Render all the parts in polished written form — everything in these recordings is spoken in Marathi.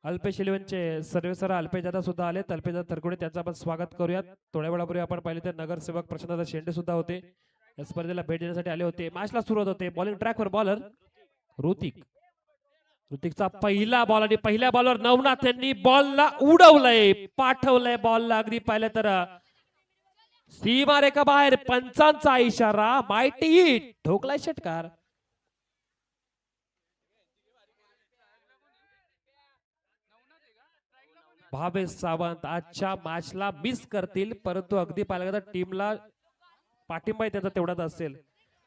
अल्पेश इलेव्हनचे सर्वेसर अल्पेश दादा सुद्धा आले. अल्पेश दादा तरकुडे त्यांचं आपण स्वागत करूयात. थोड्या वेळापूर्वी आपण पाहिले तर नगरसेवक प्रशांत शेंडे सुद्धा होते, या स्पर्धेला भेट देण्यासाठी आले होते. मॅचला सुरुवात होते. बॉलिंग ट्रॅकवर बॉलर ऋतिक. ऋतिकचा पहिला बॉल आणि पहिल्या बॉलवर नवनाथ यांनी बॉलला उडवलंय, पाठवलंय बॉलला. अगदी पाहिलं तर सीमारेखा बाहेर, पंचांचा इशारा. मायटी हिट, ठोकलाय षटकार. भावेश सावंत आजच्या मॅचला मिस करतील, परंतु अगदी पाहिलं तर टीमला पाठिंबा त्याचा तेवढाच असेल.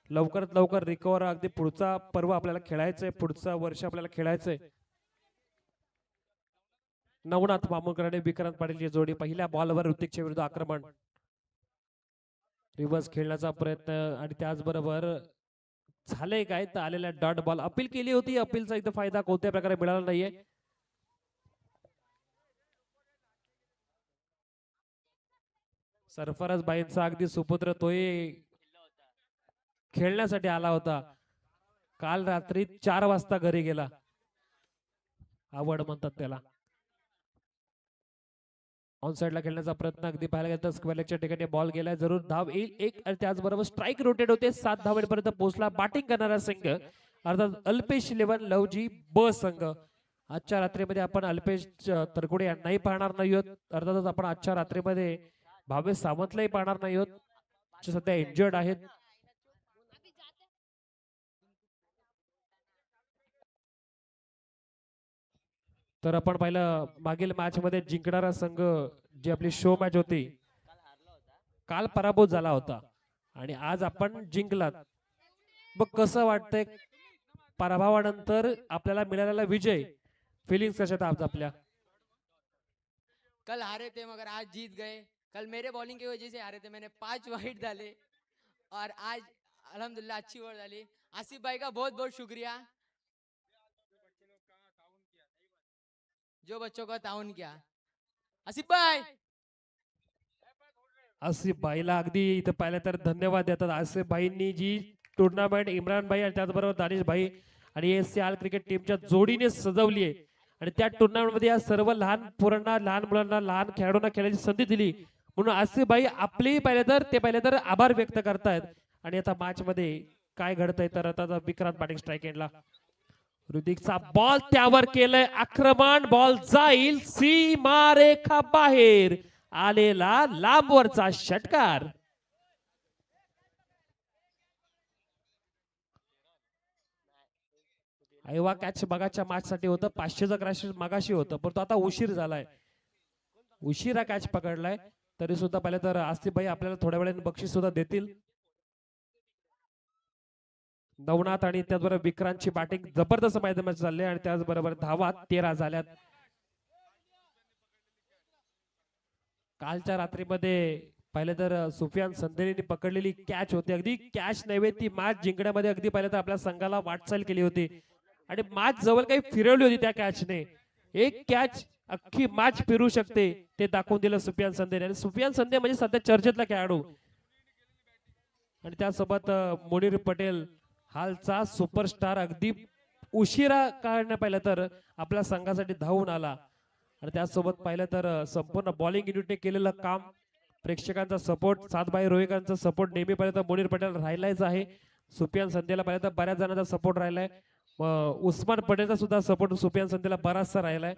लवकरात लवकर रिकवर, अगदी पुढचा पर्व आपल्याला खेळायचंय, पुढचं वर्ष आपल्याला खेळायचंय. नवनाथ मामुलकर आणि विक्रांत पाटीलची जोडी. पहिल्या बॉलवर ऋतिकच्या विरुद्ध आक्रमण, रिव्हर्स खेळण्याचा प्रयत्न आणि त्याचबरोबर झालंय काय तर आलेल्या डॉट बॉल अपील केली होती. अपीलचा इथं फायदा कोणत्या प्रकारे मिळाला नाहीये. सरफराज बाईंचा अगदी सुपुत्र तोही खेळण्यासाठी आला होता. काल रात्री 4 वाजता घरी गेला. आवड म्हणतात त्याला. ऑन साइडला खेळण्याचा प्रयत्न, अगदी पाहायला गेलं तर स्क्वेअर लेगच्या ठिकाणी बॉल गेलाय. जरूर धाव येईल एक, आणि त्याचबरोबर स्ट्राईक रोटेट होते. 7 धावेपर्यंत पोहोचला बॅटिंग करणारा संघ, अर्थात अल्पेश इलेव्हन लवजी ब संघ. आजच्या रात्रीमध्ये आपण अल्पेश तरकुडे यांनाही पाहणार नाही आहोत. अर्थातच आपण आजच्या रात्रीमध्ये भावेश सावंतलाही पाहणार नाही आहोत, जे सध्या इंजर्ड आहेत. तर आपण पाहिलं मागील मॅच मध्ये जिंकणारा संघ, जी आपली शो मॅच होती, काल पराभूत झाला होता आणि आज आपण जिंकलात. मग कसं वाटतंय पराभवानंतर आपल्याला मिळालेला विजय? फिलिंग्स कशा आहेत आज आपल्या? कल हारे थे मगर आज जीत गए. कल मेरे बॉलिंग की वजह से हारे थे, मैंने 5 वाइड डाले और आज अल्हम्दुलिल्लाह अच्छी ओवर डाली. आसिफ भाई का बहुत बहुत शुक्रिया, जो बच्चों का ताउन किया. आसिफ भाई आसिफ भाईला अगदी इथं पाहिलं तर धन्यवाद देतात. आसिफ भाईंनी जी टुर्नामेंट इम्रान भाई आणि त्याचबरोबर दानिश भाई आणि एस आर क्रिकेट टीमच्या जोडीने सजवली आहे, आणि त्या टुर्नामेंट मध्ये या सर्व लहान पोरांना, लहान मुलांना, लहान खेळाडूंना खेळायची संधी दिली, म्हणून आसिफ भाई आपलेही पाहिले तर आभार व्यक्त करतायत. आणि आता मॅच मध्ये काय घडतंय तर आता विक्रांत पाटील स्ट्राईक एंडला. ऋतिकचा बॉल त्यावर केलंय आक्रमण. बॉल जाईल सीमारेखा बाहेर, आलेला लांबवरचा षटकार. आयवा कॅच बघाच्या मॅच साठी होतं. 500चं क्रॅश मगाशी होतं, परंतु आता उशीर झालाय, उशिरा कॅच पकडलाय. तरी सुद्धा पाहिलं तर आसिफ भाई आपल्याला थोड्या वेळाने बक्षीस सुद्धा देतील. नवनाथ आणि त्याचबरोबर विक्रांतची बॅटिंग जबरदस्त मैदानात चालली, आणि त्याचबरोबर धावा 13 झाल्यात. कालच्या रात्रीमध्ये पाहिलं तर सुफियान संदेलीने पकडलेली कॅच होती. अगदी कॅच नव्हे, ती मॅच जिंकण्यामध्ये अगदी पाहिलं तर आपल्या संघाला वाटचाल केली होती, आणि मॅच जवळ काही फिरवली होती त्या कॅचने. एक कॅच अख्खी मॅच फिरू शकते ते दाखवून दिलं सुफियान संदे. आणि सुफियान संदे म्हणजे सध्या चर्चेतला खेळाडू, आणि त्यासोबत मुनीर पटेल हालचा सुपरस्टार अगदी उशिरा काढण्या पाहिलं तर आपल्या संघासाठी धावून आला. आणि त्यासोबत पाहिलं तर संपूर्ण बॉलिंग युनिटने केलेलं काम, प्रेक्षकांचा सपोर्ट, सातबाई रोहिकांचा सपोर्ट नेहमी पाहिलं तर मुनीर पटेल राहिलाच आहे. सुफियान संदेला पाहिलं तर बऱ्याच जणांचा सपोर्ट राहिलाय. उस्मान पटेलचा सुद्धा सपोर्ट सुफियान संदेला बराचसा राहिलाय.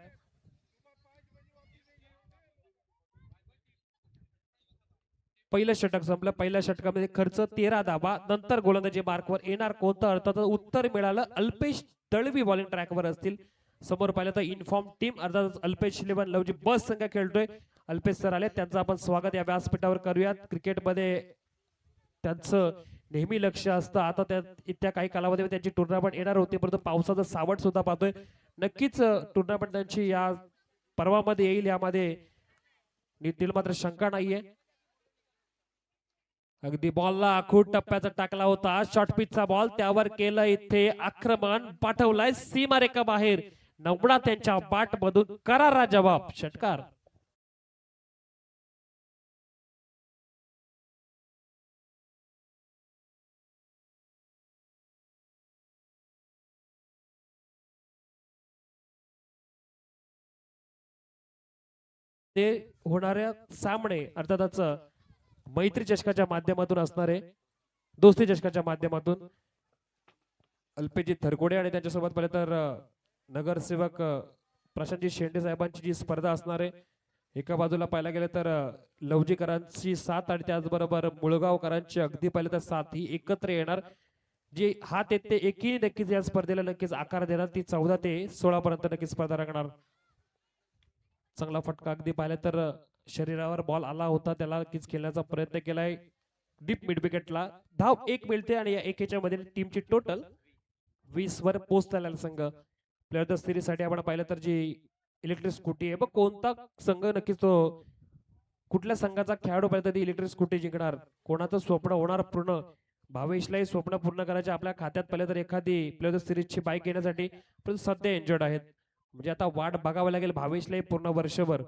पहिलं षटक संपलं. पहिल्या षटकामध्ये खर्च 13 धावा, नंतर गोलंदाजी मार्कवर येणार कोणतं? अर्थात उत्तर मिळालं. अल्पेश दळवी बॉलिंग ट्रॅकवर असतील. समोर पाहिलं तर इन्फॉर्म टीम, अर्थात अल्पेश इलेव्हन लवजी बस संघ खेळतोय. अल्पेश सर आले, त्यांचं आपण स्वागत या व्यासपीठावर करूयात. क्रिकेटमध्ये त्यांचं नेहमी लक्ष असतं. आता त्या काही कालावधीमध्ये त्यांची टुर्नामेंट येणार होती, परंतु पावसाचं सावट सुद्धा पाहतोय. नक्कीच टुर्नामेंट त्यांची या पर्वामध्ये येईल, यामध्ये नितील मात्र शंका नाहीये. अगदी बॉलला आखूड टप्प्याचा टाकला होता. शॉर्ट पिचचा बॉल त्यावर केलं इथे आक्रमण, पाठवलाय सीमारेखा बाहेर. नवनाथ त्यांच्या बॅट मधून करारा जवाब, षटकार. ते होणाऱ्या सामने अर्थातच मैत्री चषकाच्या माध्यमातून असणार आहे, दोस्ती चषकाच्या माध्यमातून. अल्पेजी थरकोडे आणि त्यांच्यासोबत पहिले तर नगरसेवक प्रशांतजी शेंडे साहेबांची जी स्पर्धा असणार आहे. एका बाजूला पाहायला गेलं तर लवजीकरांची 7 आणि त्याचबरोबर मुळगावकरांची अगदी पाहिलं तर 7 ही एकत्र येणार. जी हात येत ते एकही नक्कीच या स्पर्धेला नक्कीच आकार देणार. ती 14 ते 16 पर्यंत नक्कीच स्पर्धा रंगणार. चांगला फटका अगदी पाहिलं तर शरीरावर बॉल आला होता, त्याला नक्कीच खेळण्याचा प्रयत्न केलाय. डीप मिड विकेटला धाव 1 मिळते आणि या एकेच्या मध्ये टीमची टोटल 20 वर पोहोचलेला संघ. प्लेअर ऑफ द सिरीज साठी आपण पाहिलं तर जी इलेक्ट्रिक स्कूटी आहे बघ, कोणता संघ नक्कीच तो कुठल्या संघाचा खेळाडू पाहिजे ती इलेक्ट्रिक स्कूटी जिंकणार, कोणाचं स्वप्न होणार पूर्ण. भावेशलाही स्वप्न पूर्ण करायचे आपल्या खात्यात पहिले तर एखादी प्लेअर ऑफ द सिरीजची बाईक येण्यासाठी, पण सध्या इंजर्ड आहेत. म्हणजे आता वाट बघावं लागेल भावेशलाही पूर्ण वर्षभर.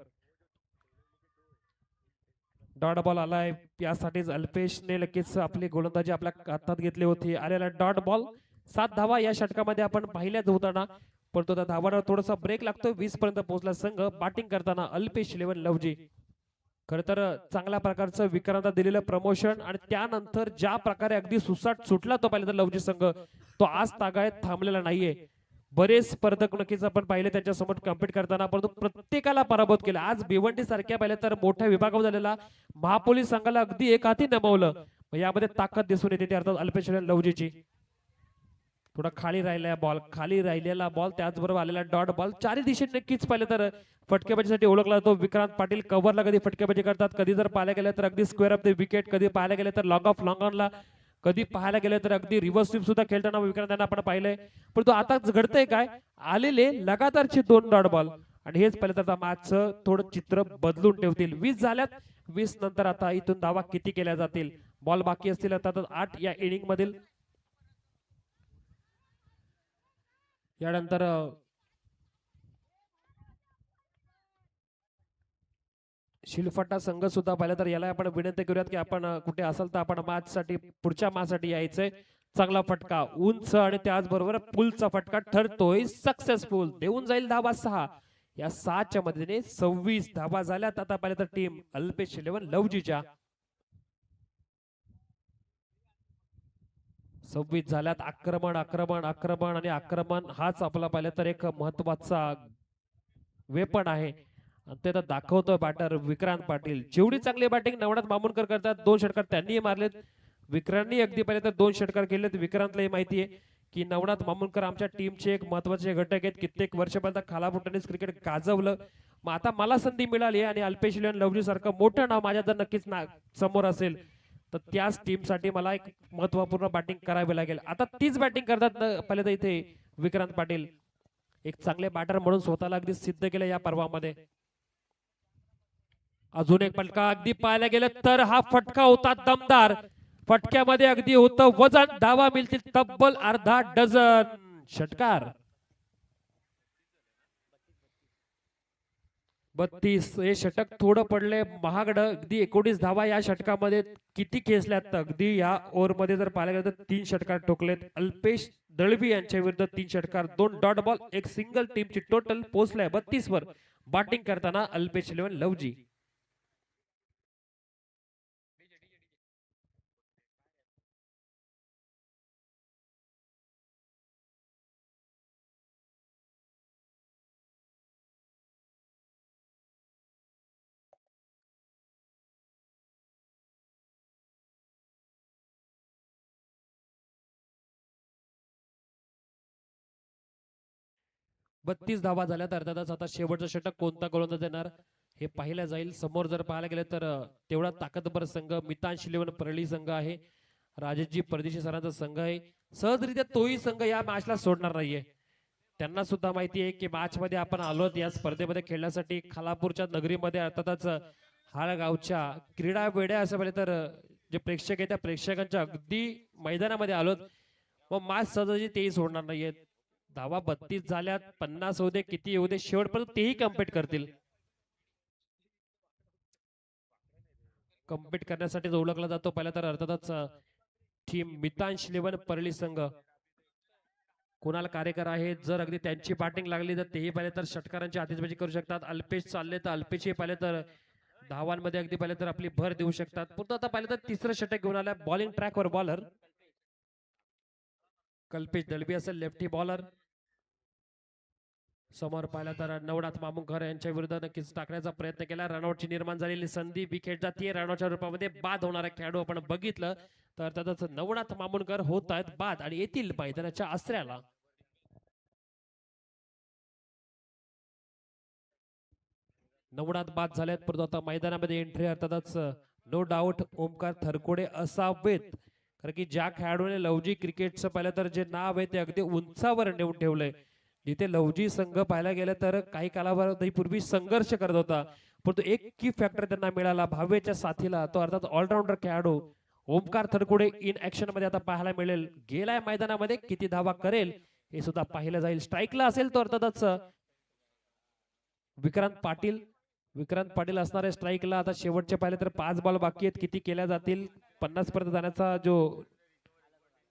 डॉट बॉल आलाय, यासाठीच अल्पेशने नक्कीच आपली गोलंदाजी आपल्या हातात घेतली होती. आलेला डॉट बॉल 7 धावा या षटकामध्ये आपण पाहिल्याच होताना, परंतु त्या धावांवर थोडासा ब्रेक लागतोय. 20 पर्यंत पोहोचला संघ. बॅटिंग करताना अल्पेश 11 लवजी. खर तर चांगल्या प्रकारचं विक्रांत दिलेलं प्रमोशन आणि त्यानंतर ज्या प्रकारे अगदी सुसाट सुटला तो पाहिला तर लवजी संघ, तो आज तागायत थांबलेला नाहीये. बरेच स्पर्धक नक्कीच आपण पाहिले त्यांच्या समोर कम्पीट करताना, परंतु प्रत्येकाला पराभूत केला. आज भिवंडी सारख्या पाहिलं तर मोठ्या विभागावर झालेला महापोलीस संघाला अगदी एक हाती नमवलं. यामध्ये ताकद दिसून येते अर्थात अल्पेश लवजीची. थोडा खाली राहिला बॉल, खाली राहिलेला बॉल, त्याचबरोबर आलेला डॉट बॉल चारही दिशेने नक्कीच पाहिलं तर फटकेबाजीसाठी ओळखला जातो. विक्रांत पाटील कव्हरला कधी फटकेबाजी करतात, कधी जर पाहायला गेलं तर अगदी स्क्वेअर ऑफ द विकेट, कधी पाहायला गेलं तर लॉंग ऑफ लॉंग ऑनला, कधी पाहायला गेलं तर अगदी रिव्हर्स स्वीप सुद्धा खेळताना विक्रांत यांना आपण पाहिलंय. परंतु आता घडतंय काय, आलेले लगातारचे 2 डॉट बॉल आणि हेच पहिलं तर मॅचचं थोडं चित्र बदलून ठेवतील. 20 झाल्यात, 20 नंतर आता इथून धावा किती केल्या जातील. बॉल बाकी असतील आता 8 या इनिंग मधील. यानंतर शिलफटा संघ सुद्धा पाहिलं तर याला आपण विनंती करूयात की आपण कुठे असाल तर आपण मॅच साठी पुढच्या मॅच साठी यायचंय. चांगला फटका उंच आणि त्याचबरोबर पुलचा फटका ठरतोय सक्सेसफुल, देऊन जाईल धावा 6. या 6च्या मदतीने 26 धावा झाल्यात. आता पाहिलं तर टीम अल्पेश 11 लवजीच्या 26 झाल्यात. आक्रमण आक्रमण आक्रमण आणि आक्रमण हाच आपला पाहिलं तर एक महत्वाचा वेपन आहे. ते आता दाखवतोय बॅटर विक्रांत पाटील. जेवढी चांगली बॅटिंग नवनाथ मामुनकर करतात, 2 षटकार त्यांनी मारलेत. विक्रांतनी अगदी पहिले तर 2 षटकार केलेत. विक्रांतलाही माहिती आहे की नवनाथ मामुनकर आमच्या टीमचे एक महत्वाचे घटक आहेत. कित्येक वर्षापर्यंत खालापुट्यानेच क्रिकेट गाजवलं. मग आता मला संधी मिळाली आणि अल्पेश लवजी सारखं मोठं नाव माझ्या जर नक्कीच समोर असेल तर त्याच टीम साठी मला एक महत्वपूर्ण बॅटिंग करावी लागेल. आता तीच बॅटिंग करतात पहिले तर इथे विक्रांत पाटील. एक चांगले बॅटर म्हणून स्वतःला अगदी सिद्ध केलं या पर्वामध्ये. अजून एक फटका अगदी पाहायला गेलं तर हा फटका होता दमदार. फटक्यामध्ये अगदी होतं वजन. धावा मिळतील तब्बल अर्धा डझन. षटकार 32. हे षटक थोडं पडले महागडं. अगदी 19 धावा या षटकामध्ये किती खेचल्यात. अगदी या ओव्हर मध्ये जर पाहायला गेलं तर 3 षटकार ठोकलेत. अल्पेश दळवी यांच्या विरुद्ध 3 षटकार, 2 डॉट बॉल, एक सिंगल. टीमची टोटल पोहोचलाय 32 वर. बॅटिंग करताना अल्पेश 11 लवजी. बत्तीस धावा झाल्या तर अर्थातच आता शेवटचं षटक कोणता गोलंदाज देणार हे पाहिलं जाईल. समोर जर पाहायला गेलं तर तेवढा ताकदवर संघ मितांश 11 परळी संघ आहे. राजेशजी परदेशी सरांचा संघ आहे. सहजरित्या तोही संघ या मॅचला सोडणार नाहीये. त्यांना सुद्धा माहिती आहे की मॅच मध्ये आपण आलोत या स्पर्धेमध्ये खेळण्यासाठी. खालापूरच्या नगरीमध्ये अर्थातच हाळगावच्या क्रीडा वेड्या असं पाहिलं तर जे प्रेक्षक आहेत त्या प्रेक्षकांच्या अगदी मैदानामध्ये आलोत. मग मॅच सहजासहजी तेही सोडणार नाहीयेत. धावा 32 झाल्यात, 50 होऊ दे किती येऊ दे, शेवटपर्यंत तेही कम्पीट करतील. कम्पीट करण्यासाठी ओळखला जातो पहिला तर अर्थातच टीम मितांश 11 परळी संघ. कुणाल कार्यकर आहेत, जर अगदी त्यांची बॅटिंग लागली तर तेही पाहिले तर षटकारांची आतिषबाजी करू शकतात. अल्पेश चालले तर अल्पेशही पाहिले तर धावांमध्ये अगदी पाहिले तर आपली भर देऊ शकतात. परंतु आता पाहिलं तर तिसरं षटक घेऊन आला बॉलिंग ट्रॅकवर बॉलर कल्पेश दळवी असेल लेफ्टी बॉलर. समोर पाहिला तर नवनाथ मामुंकर यांच्या विरुद्ध नक्कीच टाकण्याचा प्रयत्न केला. रनआउटची निर्माण झालेली संधी विकेट जातीये. रनआउटच्या रूपामध्ये बाद होणारा खेळाडू आपण बघितलं तर त्यातच नवनाथ मामुंकर होत आहेत बाद आणि येथील मैदानाच्या आसऱ्याला. नवनाथ बाद झालेत परंतु आता मैदानामध्ये एंट्री अर्थातच नो डाऊट ओमकार थरकोडे असावेत. कारण की ज्या खेळाडूने लवजी क्रिकेटचं पाहिलं तर जे नाव आहे ते अगदी उंचावर नेऊन ठेवलंय. जिथे लवजी संघ पाहायला गेलं तर काही कालावधीपूर्वी संघर्ष करत होता परंतु एक की फॅक्टर त्यांना मिळाला भावेच्या साथीला, तो अर्थात ऑलराऊंडर खेळाडू ओमकार थरकोडे इन ऍक्शन मध्ये आता पाहायला मिळेल. गेलाय मैदानामध्ये, किती धावा करेल हे सुद्धा पाहिलं जाईल. स्ट्राईकला असेल तो अर्थातच विक्रांत पाटील असणारे स्ट्राईकला. आता शेवटचे पाहिले तर 5 बॉल बाकी आहेत, किती केल्या जातील 50 पर्यंत जाण्याचा जो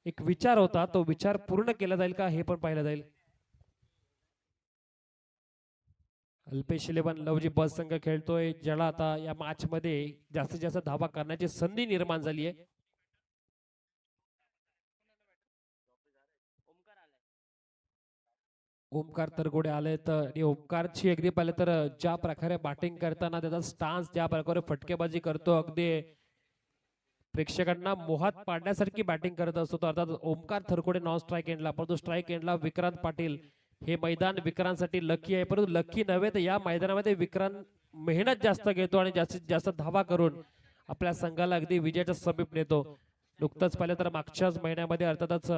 एक विचार होता तो विचार पूर्ण केला जाईल का हे पण पाहिलं जाईल. अल्पेश 11 लवजी बस संघ खेळतोय, ज्याला आता या मॅच मध्ये जास्तीत जास्त धावा करण्याची संधी निर्माण झाली आहे. ओमकार तरगोडे आले तर आणि ओमकारची अगदी पाहिलं तर ज्या प्रकारे बॅटिंग करताना त्याचा स्टान्स, ज्या प्रकारे फटकेबाजी करतो, अगदी प्रेक्षकांना मोहात पाडण्यासारखी बॅटिंग करत असतो. तो अर्थात ओमकार थरकोडे नॉन स्ट्राईक एंडला, परंतु स्ट्राईक एंडला विक्रांत पाटील. हे मैदान विक्रांतसाठी लकी आहे, परंतु लकी नव्हे तर या मैदानामध्ये विक्रांत मेहनत जास्त घेतो आणि जास्तीत जास्त धावा करून आपल्या संघाला अगदी विजयाच्या समीप नेतो. नुकतंच पाहिलं तर मागच्याच महिन्यामध्ये अर्थातच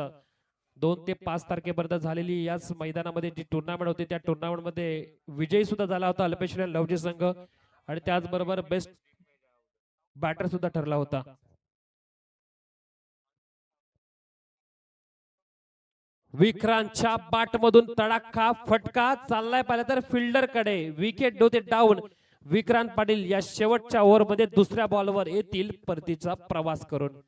2 ते 5 तारखेपर्यंत झालेली याच मैदानामध्ये जी टुर्नामेंट होती त्या टुर्नामेंट मध्ये विजयी सुद्धा झाला होता अल्पेश लवजी संघ आणि त्याचबरोबर बेस्ट बॅटर सुद्धा ठरला होता. विक्रांतच्या बाट मधून तडाखा फटका चाललाय पाहिलं तर फिल्डर कडे, विकेट होते डाऊन. विक्रांत पाटील या शेवटच्या ओव्हर मध्ये दुसऱ्या बॉलवर येतील परतीचा प्रवास करून.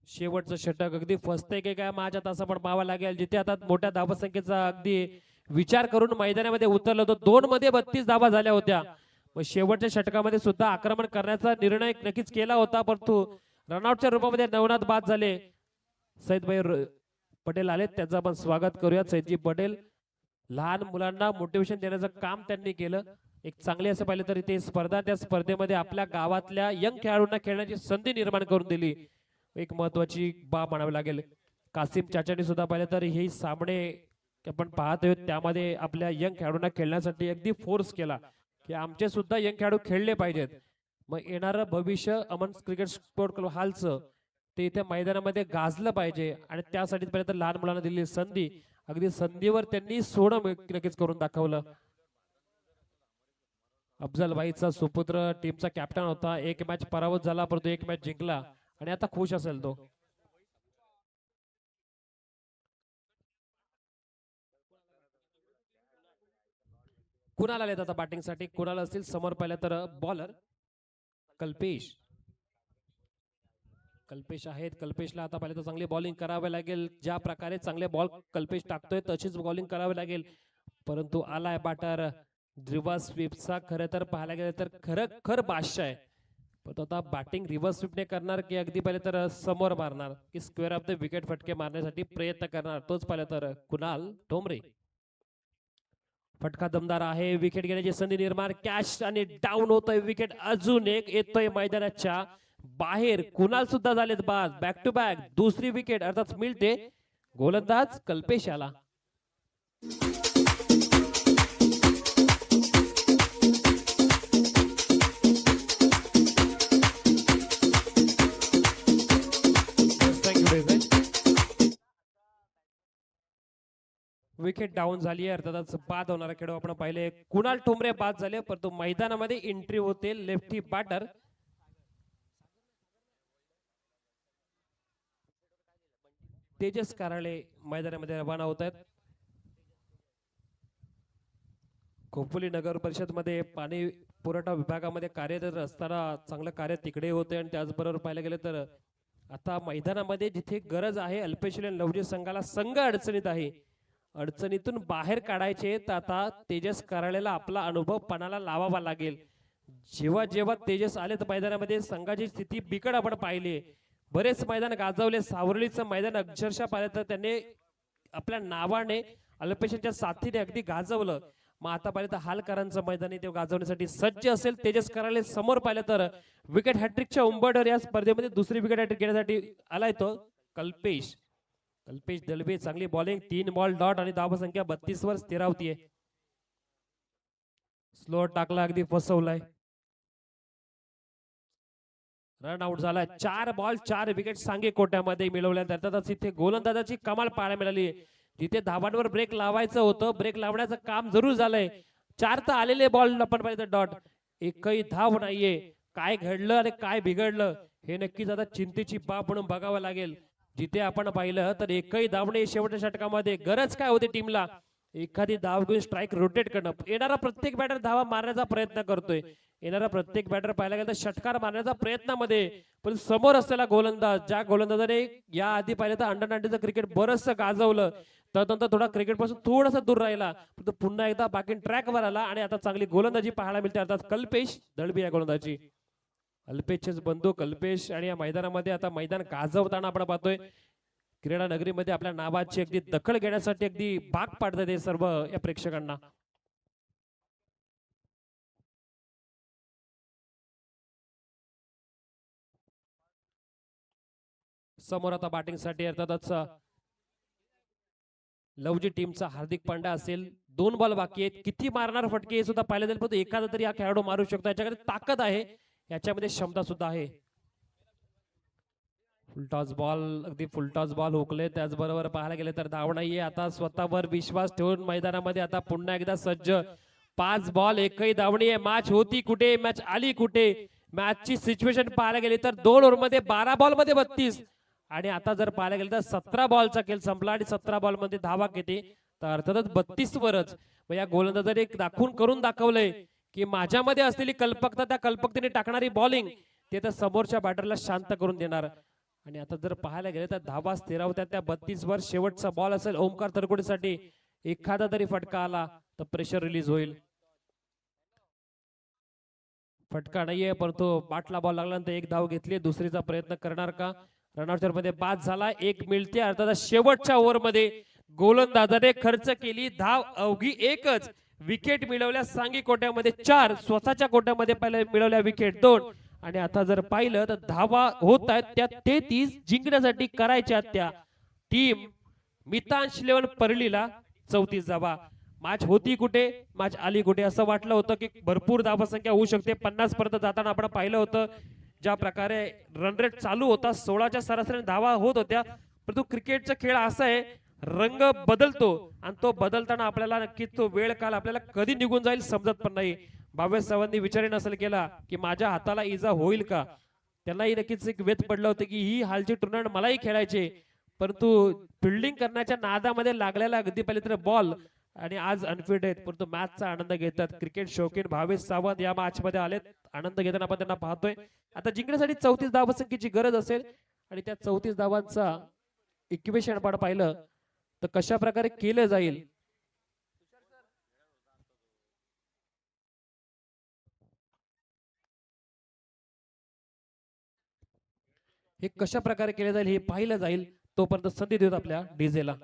शेवटचं षटक अगदी फसतंय की काय माझ्या तासा पण पाहावं लागेल. जिथे आता मोठ्या धावसंख्येचा अगदी विचार करून मैदानामध्ये उतरलं होतं. 2 मध्ये 32 धावा झाल्या होत्या. मग शेवटच्या षटकामध्ये सुद्धा आक्रमण करण्याचा निर्णय नक्कीच केला होता, परंतु रनआउटच्या रूपामध्ये नवनाथ बाद झाले. सईदभाई पटेल आले, त्याचं आपण स्वागत करूयात. सईदजी पटेल लहान मुलांना मोटिवेशन देण्याचं काम त्यांनी केलं. एक चांगली असं पाहिलं तरी ते स्पर्धा, त्या स्पर्धेमध्ये आपल्या गावातल्या यंग खेळाडूंना खेळण्याची संधी निर्माण करून दिली. एक महत्वाची बाब म्हणावी लागेल. कासिम चाचानी सुद्धा पाहिलं तर हे सामने आपण पाहत आहोत त्यामध्ये आपल्या यंग खेळाडूंना खेळण्यासाठी अगदी फोर्स केला की आमचे सुद्धा यंग खेळाडू खेळले पाहिजेत. मग येणारं भविष्य अमन क्रिकेट स्पोर्ट क्लब हालचं ते इथे मैदानामध्ये गाजलं पाहिजे आणि त्यासाठी पाहिलं तर लहान मुलांना दिलेली संधी, अगदी संधीवर त्यांनी सोनं नक्कीच करून दाखवलं. अफजल भाईचा सुपुत्र टीमचा कॅप्टन होता. एक मॅच पराभूत झाला परंतु एक मॅच जिंकला आणि आता खुश असेल तो. कुणाला आलेत आता बॅटिंग साठी? कुणाला असतील समोर पाहिलं तर बॉलर कल्पेश आहेत. कल्पेशला आता पाहिलं तर चांगली बॉलिंग करावी लागेल. ज्या प्रकारे चांगले बॉल कल्पेश टाकतोय तशीच बॉलिंग करावी लागेल. परंतु आलाय बॅटर रिव्हर्स स्वीपचा. खरं तर पाहायला गेलं तर खर बादशाह आहे, पण आता बॅटिंग रिव्हर्स स्वीपने करणार की अगदी पाहिलं तर समोर मारणार की स्क्वेअर ऑफ द विकेट फटके मारण्यासाठी प्रयत्न करणार, तोच पाहिलं तर कुणाल ठोंबरे. फटका दमदार आहे, विकेट घेण्याची संधी निर्माण, कॅच आणि डाऊन होतोय विकेट. अजून एक येतोय मैदानाच्या बाहेर. कुणाल सुद्धा झालेत बाद. बॅक टू बॅक दुसरी विकेट अर्थात मिळते गोलंदाज कल्पेश याला. विकेट डाऊन झाली आहे, अर्थातच बाद होणारा खेळाडू आपण पाहिले कुणाल ठोंबरे बाद झाले, परंतु मैदानामध्ये एंट्री होते लेफ्टी बॅटर तेजस कराळे मैदानामध्ये रवाना होत आहेत. खोपोली नगर परिषद मध्ये पाणी पुरवठा विभागामध्ये कार्यरत असताना चांगलं कार्य तिकडे होते आणि त्याचबरोबर पाहायला गेलं तर आता मैदानामध्ये जिथे गरज आहे अल्पेशील आणि लवजी संघाला संघ अडचणीत आहे, अडचणीतून बाहेर काढायचे तर आता तेजस करायला आपला अनुभव पणाला लावावा लागेल. जेव्हा जेव्हा तेजस आले तर मैदानामध्ये संघाची स्थिती बिकट आपण पाहिली. बरेच मैदान गाजवले, सावरलीचं मैदान अक्षरशः पाहिलं तर त्यांनी आपल्या नावाने अल्पेशीच्या साथीने अगदी गाजवलं. मग आता पाहिलं तर हालकरांचं मैदानी ते गाजवण्यासाठी सज्ज असेल. तेजस करायला समोर पाहिलं तर विकेट हॅट्रिकच्या उंबरठ्यावर या स्पर्धेमध्ये दुसरी विकेट हॅट्रिक घेण्यासाठी आलाय तो कल्पेश. कल्पेश दलबे चांगली बॉलिंग, 3 बॉल डॉट आणि धावसंख्या 32 वर स्थिरावतीये. स्लो टाकला, अगदी फसवलाय. रन आउट झाला. 4 बॉल 4 विकेट सांगे कोट्यामध्ये मिळवल्या. त्यातच इथे गोलंदाजाची कमाल पाहायला मिळाली. जिथे धावांवर ब्रेक लावायचं होतं, ब्रेक लावण्याचं काम जरूर झालंय. 4 तर आलेले बॉल आपण पाहिजे डॉट, एकही धाव नाहीये. काय घडलं आणि काय बिघडलं हे नक्कीच आता चिंतेची बाब म्हणून बघावं लागेल. जिथे आपण पाहिलं तर एकही धाव नाही शेवटच्या षटकामध्ये. गरज काय होती टीमला? एखादी धाव घेऊन स्ट्राईक रोटेट करणं. येणारा प्रत्येक बॅटर धावा मारण्याचा प्रयत्न करतोय. येणारा प्रत्येक बॅटर पाहायला गेलं तर षटकार मारण्याचा प्रयत्नामध्ये, पण समोर असलेला गोलंदाज, ज्या गोलंदाजाने या आधी पाहिलं तर अंडर 19चं क्रिकेट बरचसं गाजवलं, त्यानंतर थोडा क्रिकेट पासून थोडासा दूर राहिला, पण तो पुन्हा एकदा बाकी ट्रॅकवर आला आणि आता चांगली गोलंदाजी पाहायला मिळते. अर्थात कल्पेश दळबी या गोलंदाजी. अल्पेशच बंधू कल्पेश आणि या मैदानामध्ये आता मैदान गाजवताना आपण पाहतोय. क्रीडा नगरीमध्ये आपल्या नावाची अगदी दखल घेण्यासाठी अगदी भाग पाडतात हे सर्व या प्रेक्षकांना. समोर आता बॅटिंगसाठी अर्थातच लवजी टीमचा हार्दिक पांड्या असेल. 2 बॉल बाकी आहेत. किती मारणार फटके हे सुद्धा पाहिलं जाईल, पण एखादा तरी हा खेळाडू मारू शकतो. याच्याकडे ताकद आहे, याच्यामध्ये क्षमता सुद्धा आहे. फुलटॉस बॉल, अगदी फुलटॉस बॉल हुकले. त्याचबरोबर पाहायला गेले तर धाव नाहीये. आता स्वतःवर विश्वास ठेवून मैदानामध्ये आता पुन्हा एकदा सज्ज. 5 बॉल एकही धावणी आहे. मॅच होती कुठे, मॅच आली कुठे? मॅचची सिच्युएशन पाहायला गेली तर 2 ओव्हरमध्ये 12 बॉल मध्ये 32, आणि आता जर पाहायला गेलं तर 17 बॉलचा खेळ संपला आणि 17 बॉल मध्ये धावा किती, तर अर्थातच 32 वरच. या गोलंदाजाने दाखवून करून दाखवलंय की माझ्यामध्ये असलेली कल्पकता, त्या कल्पकतेने टाकणारी बॉलिंग ते तर समोरच्या बॅटरला शांत करून देणार. आणि आता जर पाहायला गेलं तर धावा स्थिरावत्या त्या 32 वर. शेवटचा बॉल असेल ओमकार तरकुडेसाठी. एखादा तरी फटका आला तर प्रेशर रिलीज होईल. फटका नाहीये, परंतु बाटला बॉल लागल्यानंतर 1 धाव घेतली. दुसरीचा प्रयत्न करणार का? रनआउट मध्ये बाद झाला. 1 मिळते. अर्थात शेवटच्या ओव्हर मध्ये गोलंदाजाने खर्च केली धाव अवघी 1च. विकेट मिळवल्या सांगी कोट्यामध्ये 4, स्वतःच्या कोट्यामध्ये पहिले मिळवल्या विकेट 2. आणि आता जर पाहिलं तर धावा होत आहेत त्या 33 जिंकण्यासाठी करायच्या. त्या टीम मितांश 11 परलीला 34 धावा. मॅच होती कुठे, मॅच आली कुठे? असं वाटलं होतं की भरपूर धावसंख्या होऊ शकते. 50 पर्यंत जाताना आपण पाहिलं होतं. ज्या प्रकारे रन रेट चालू होता, 16च्या सरासरीने धावा होत होत्या. परंतु क्रिकेटचा खेळ असा आहे, रंग बदलतो आणि तो बदलताना आपल्याला नक्कीच तो वेळ काल आपल्याला कधी निघून जाईल समजत पण नाही. भावेश सावंतनी विचारही नसेल केला की माझ्या हाताला इजा होईल का. त्यांनाही नक्कीच एक वेध पडलं होतं की ही हालची टुर्नामेंट मलाही खेळायचे, परंतु फिल्डिंग करण्याच्या नादामध्ये लागलेला अगदी पहिले तर बॉल आणि आज अनफिट आहेत, परंतु मॅचचा आनंद घेतात. क्रिकेट शौकीन भावेश सावंत या मॅच मध्ये आलेत. आनंद घेताना आपण त्यांना पाहतोय. आता जिंकण्यासाठी 34 धावसंख्येची गरज असेल आणि त्या 34 धावांचा इक्वेशन आपण पाहिलं तर कशा प्रकारे केलं जाईल. हे कशा प्रकारे केले जाईल हे पाहिलं जाईल. तोपर्यंत संधी देत आपल्या डीजेला.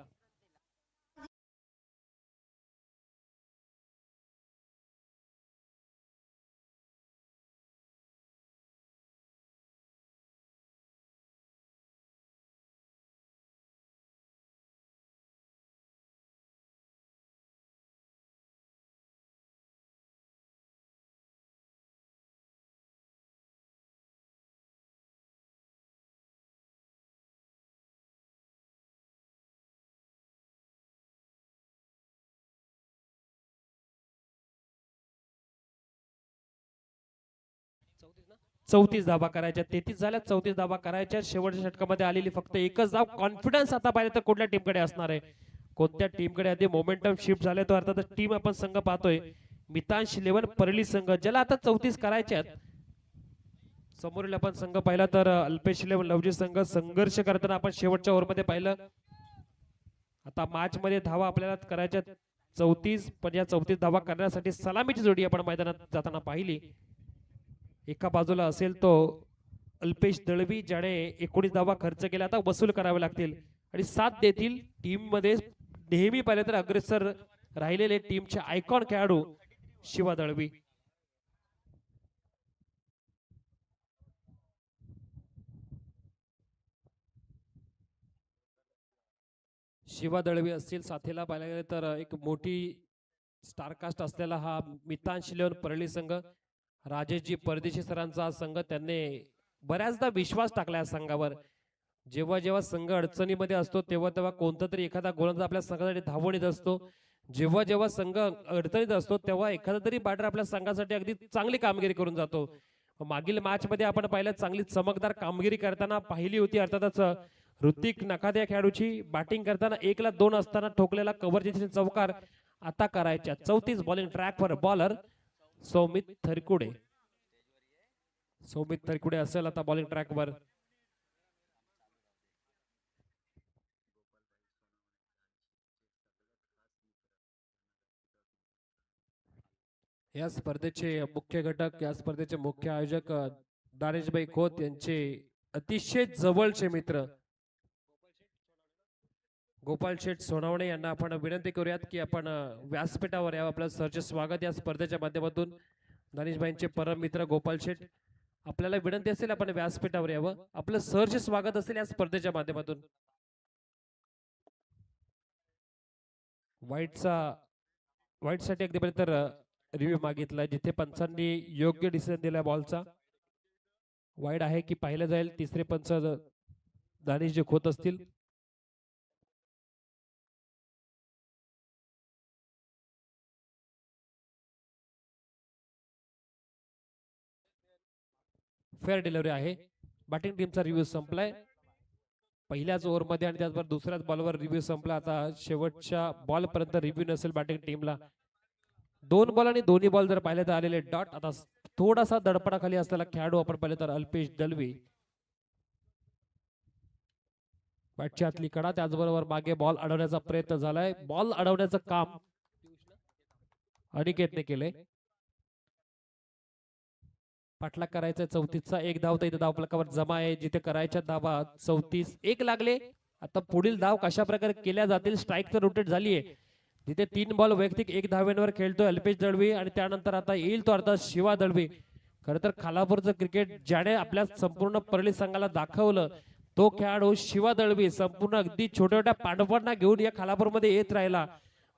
चौतीस धावा करायच्या, 33 झाल्या, 34 धावा करायच्या. शेवटच्या षटकामध्ये आलेली फक्त एकच धाव. कॉन्फिडन्स आता पाहिजे तर कुठल्या टीमकडे असणार आहे, कोणत्या टीमकडे आधी मोमेंटम शिफ्ट झाले तो अर्थातच टीम आपण संघ पाहतोय मितांश 11 परळी संघ, ज्याला आता 34 करायचे आहेत. समोरील आपण संघ पाहिला तर अल्पेश 11 लवजी संघ संघर्ष करताना आपण शेवटच्या ओव्हरमध्ये पाहिलं. आता मॅच मध्ये धावा आपल्याला करायच्या 34, पण या 34 धावा करण्यासाठी सलामीची जोडी आपण मैदानात जाताना पाहिली. एका बाजूला असेल तो अल्पेश दळवी, ज्याने 19 धावा खर्च केला, आता वसूल करावे लागतील आणि साथ देतील टीम मध्ये नेहमी पाहिले तर अग्रेसर राहिलेले टीमचे आयकॉन खेळाडू शिवा दळवी. शिवा दळवी असतील, साथीला पाहायला गेले तर एक मोठी स्टारकास्ट असलेला हा मितांश 11 परळी संघ, राजेशजी परदेशी सरांचा हा संघ, त्यांनी बऱ्याचदा विश्वास टाकला या संघावर. जेव्हा जेव्हा संघ अडचणीमध्ये असतो तेव्हा तेव्हा कोणता तरी एखादा गोलंदाज आपल्या संघासाठी धावून येत असतो. जेव्हा जेव्हा संघ अडचणीत असतो तेव्हा एखादा तरी बॅटर आपल्या संघासाठी अगदी चांगली कामगिरी करून जातो. मागील मॅच मध्ये आपण पाहिलं चांगली चमकदार कामगिरी करताना पाहिली होती. अर्थातच ऋतिक नखाते या खेळाडूची बॅटिंग करताना 1 ला 2 असताना ठोकलेला कव्हरची चौकार आता करायच्या. 34 बॉलिंग ट्रॅकवर बॉलर सौमित थरकुडे. सौमित थरकुडे असेल आता बॉलिंग ट्रॅकवर. या स्पर्धेचे मुख्य घटक, या स्पर्धेचे मुख्य आयोजक दानेशभाई खोत यांचे अतिशय जवळचे मित्र गोपाल शेठ सोनवणे यांना आपण विनंती करूयात की आपण व्यासपीठावर यावं. आपलं सरचे स्वागत या स्पर्धेच्या माध्यमातून. दानेशभाईंचे परम मित्र गोपाल शेठ, आपल्याला विनंती असेल आपण व्यासपीठावर यावं. आपलं सरचे स्वागत असेल या स्पर्धेच्या माध्यमातून. वाईटसाठी अगदी पर्यंत रिव्ह्यू मागितलाय, जिथे पंचांनी योग्य डिसिजन दिला बॉलचा. वाईड आहे की पाहिलं जाईल. तिसरे पंच दानिश जे खोत असतील. फेअर डिलिव्हरी आहे. बॅटिंग टीमचा रिव्ह्यू संपलाय पहिल्याच ओव्हरमध्ये आणि त्याचबरोबर दुसऱ्याच बॉलवर रिव्ह्यू संपला. आता शेवटच्या बॉल पर्यंत रिव्ह्यू नसेल बॅटिंग टीमला. 2 बॉल आणि दोन्ही बॉल जर पाहिले तर आलेले डॉट. आता थोडासा दडपणाखाली असलेला खेळाडू आपण पाहिले तर अल्पेश दळवी. बॅटची आतली कडा, त्याचबरोबर मागे बॉल अडवण्याचा प्रयत्न झालाय. बॉल अडवण्याचं काम अनिकेतने केले. पाठलाग करायचा 34चा. 1 धाव तर इथे धाव फलकावर जमा आहे, जिथे करायच्या धावा 34. 1 लागले. आता पुढील धाव कशा प्रकारे केल्या जातील. स्ट्राईक तर रोटेट झालीये, जिथे 3 बॉल वैयक्तिक 1 धावेवर खेळतोय अल्पेश दळवी आणि त्यानंतर आता येईल तो अर्थात शिवा दळवी. खरं तर खालापूरचं क्रिकेट ज्याने आपल्या संपूर्ण परळी संघाला दाखवलं तो खेळाडू शिवा दळवी. संपूर्ण अगदी छोट्या छोट्या पांडवांना घेऊन या खालापूरमध्ये येत राहिला.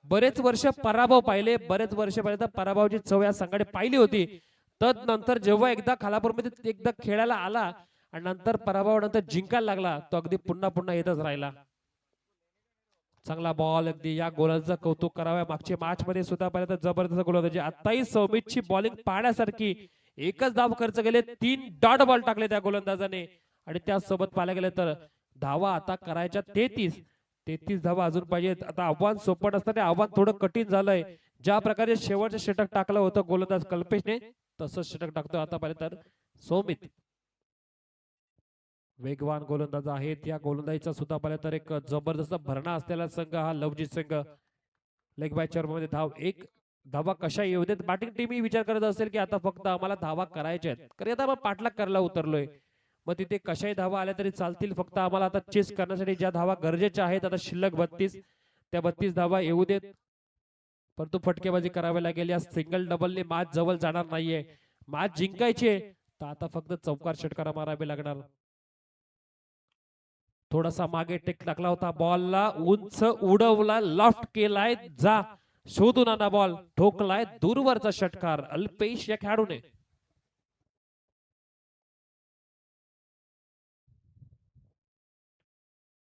बरेच वर्ष पराभव पाहिले, बरेच वर्ष पर्यंत पराभवाची चव या संघाने पाहिली होती. तदनंतर जेव्हा एकदा खालापूरमध्ये एकदा खेळायला आला आणि नंतर पराभवानंतर जिंकायला लागला, तो अगदी पुन्हा पुन्हा येतच राहिला. चांगला बॉल, अगदी या गोलंदाजाचं कौतुक करावं. मागच्या मॅच मध्ये सुद्धा पाहिलं तर जबरदस्त गोलंदाजी. आताही सौमितची बॉलिंग पाहण्यासारखी. 1च धाव खर्च केले, 3 डॉट बॉल टाकले त्या गोलंदाजाने आणि त्यासोबत पाहायला गेले तर धावा आता करायच्या 33 धावा अजून पाहिजेत. आता आव्हान सोपं नसताना आव्हान थोडं कठीण झालंय. ज्या प्रकारे शेवटचं षटक टाकलं होतं गोलंदाज कल्पेशने, तसंच षटक टाकतो आता पाहिलं तर सौमित. वेगवान गोलंदाज आहेत. या गोलंदाजीचा सुद्धा पाहिलं तर एक जबरदस्त भरणा असलेला संघ हा लवजी संघ. लेग बाय मध्ये धाव 1 धावा कशा येऊ देत. बॅटिंग टीम ही विचार करत असेल की आता फक्त आम्हाला धावा करायच्या आहेत, कारण आता आपण पाठलाग करायला उतरलोय. मग तिथे कशाही धावा आल्या तरी चालतील, फक्त आम्हाला आता चेस करण्यासाठी ज्या धावा गरजेच्या आहेत आता शिल्लक 32, त्या 32 धावा येऊ देत. परंतु फटकेबाजी करावी लागेल. या सिंगल डबलने मॅच जवळ जाणार नाहीये. मॅच जिंकायची तर आता फक्त चौकार षटकारा मारावे लागणार. थोडासा मागे टेक टाकला होता, बॉलला उंच उडवला, लॉफ्ट केलाय, जा शोधून आणा बॉल, ठोकलाय दूरवरचा षटकार अल्पेश या खेळाडूने.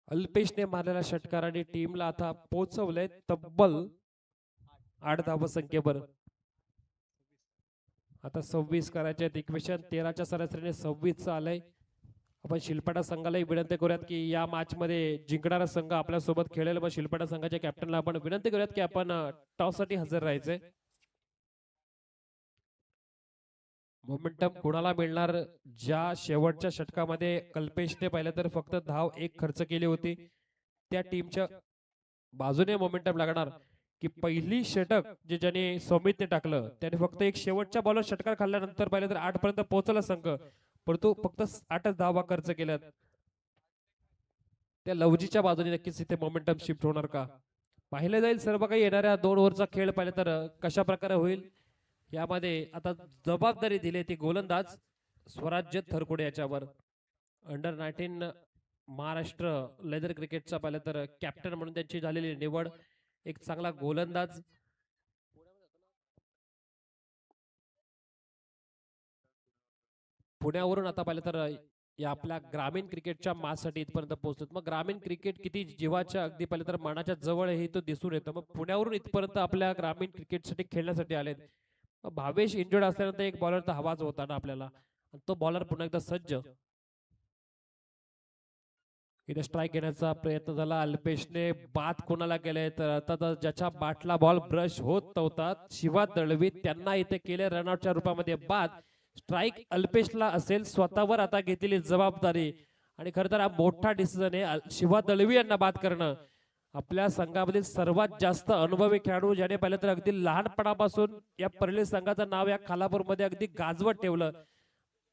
अल्पेशने मारलेल्या षटकाराने टीमला आता पोहोचवलंय तब्बल 8 धावसंख्येवर. आता 26 करायचे आहेत. इक्वेशन 13च्या सरासरीने 26 आलंय. आपण शिलपाटा संघालाही विनंती करूयात की या मॅच मध्ये जिंकणारा संघ आपल्या सोबत खेळेल. मग शिलपाटा संघाच्या कॅप्टनला आपण विनंती करूयात की आपण टॉस साठी हजर राहायचंय. मोमेंटम कुणाला मिळणार? ज्या शेवटच्या षटकामध्ये कल्पेशने पाहिलं तर फक्त धाव एक खर्च केली होती, त्या टीमच्या बाजूने मोमेंटम लागणार की पहिली षटक जे ज्याने सौमितने टाकलं त्याने फक्त एक शेवटच्या बॉलवर षटकार खाल्ल्यानंतर पाहिलं तर 8 पर्यंत पोहोचला संघ, परंतु फक्त 8च धावा खर्च केल्यात. त्या लवजीच्या बाजूने नक्कीच इथे मोमेंटम शिफ्ट होणार का पाहिलं जाईल. सर्व काही येणाऱ्या 2 ओव्हरचा खेळ पाहिलं तर कशा प्रकारे होईल यामध्ये आता जबाबदारी दिली ती गोलंदाज स्वराज्य थरकुडे याच्यावर. अंडर 19 महाराष्ट्र लेदर क्रिकेटचा पाहिलं तर कॅप्टन म्हणून त्यांची झालेली निवड. एक चांगला गोलंदाज. पुण्यावरून आता पाहिलं तर या आपल्या ग्रामीण क्रिकेटच्या मासाठी इथपर्यंत पोहोचतात. मग ग्रामीण क्रिकेट किती जीवाच्या अगदी पाहिलं तर मनाच्या जवळ हे तो दिसून येतं. मग पुण्यावरून इथपर्यंत आपल्या ग्रामीण क्रिकेटसाठी खेळण्यासाठी आलेत. भावेश इंजुर्ड असल्यानंतर एक बॉलर तर हवाच होता ना आपल्याला, तो बॉलर पुन्हा एकदा सज्ज. इथे स्ट्राईक घेण्याचा प्रयत्न झाला. अल्पेशने बाद कोणाला केले तर आता ज्याच्या बाटला बॉल ब्रश होत नव्हता शिवा दळवी त्यांना इथे केले रनआउटच्या रूपामध्ये बाद. स्ट्राईक अल्पेशला असेल. स्वतःवर आता घेतलेली जबाबदारी आणि खरं तर हा मोठा डिसिजन आहे शिवा दळवी यांना बाद करणं. आपल्या संघामधील सर्वात जास्त अनुभवी खेळाडू ज्याने पाहिलं तर अगदी लहानपणापासून या परळी संघाचं नाव या खालापूरमध्ये अगदी गाजवत ठेवलं,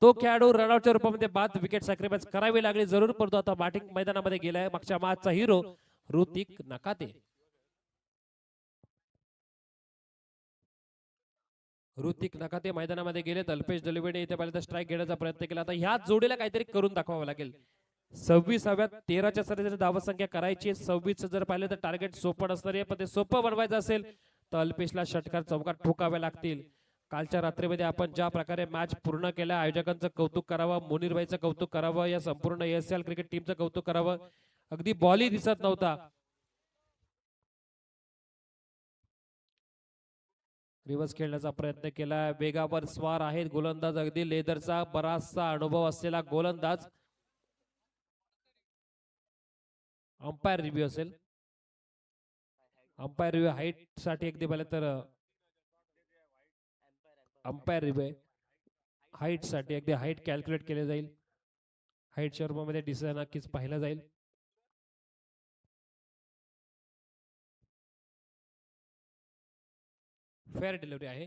तो खेळाडू रनआउटच्या रूपामध्ये बाद. विकेट सॅक्रिफाईस करावी लागली जरूर, परंतु आता बॅटिंग मैदानामध्ये गेलाय मागच्या मॅचचा हिरो ऋतिक नकाते. ऋतिक नकाते मैदानामध्ये गेले. अल्पेश दलवेने इथे पाहिलं तर स्ट्राईक घेण्याचा प्रयत्न केला. आता ह्या जोडीला काहीतरी करून दाखवावं लागेल. 26व्या 13च्या सरी धावसंख्या करायची. 26 जर पाहिलं तर टार्गेट सोपं नसणार आहे, पण ते सोपं बनवायचं असेल तर अल्पेशला षटकार चौकार ठोकावे लागतील. कालच्या रात्रीमध्ये आपण ज्या प्रकारे मॅच पूर्ण केल्या, आयोजकांचं कौतुक करावं, मुनीरबाईचं कौतुक करावं, या संपूर्ण एसएल क्रिकेट टीमचं कौतुक करावं. अगदी बॉलही दिसत नव्हता. रिव्हर्स खेळण्याचा प्रयत्न केला. वेगावर स्वार आहेत गोलंदाज, अगदी लेदरचा बराचसा अनुभव असलेला गोलंदाज. अंपायर रिव्ह्यू असेल. अंपायर रिव्ह्यू हाईट साठी अगदी पाहिलं तर अंपायर रिव्ह्यू हाईट साठी अगदी हाईट कॅल्क्युलेट केले जाईल. हाईटच्या रूपामध्ये डिसिजन नक्कीच पाहिला जाईल. फेअर डिलिव्हरी आहे.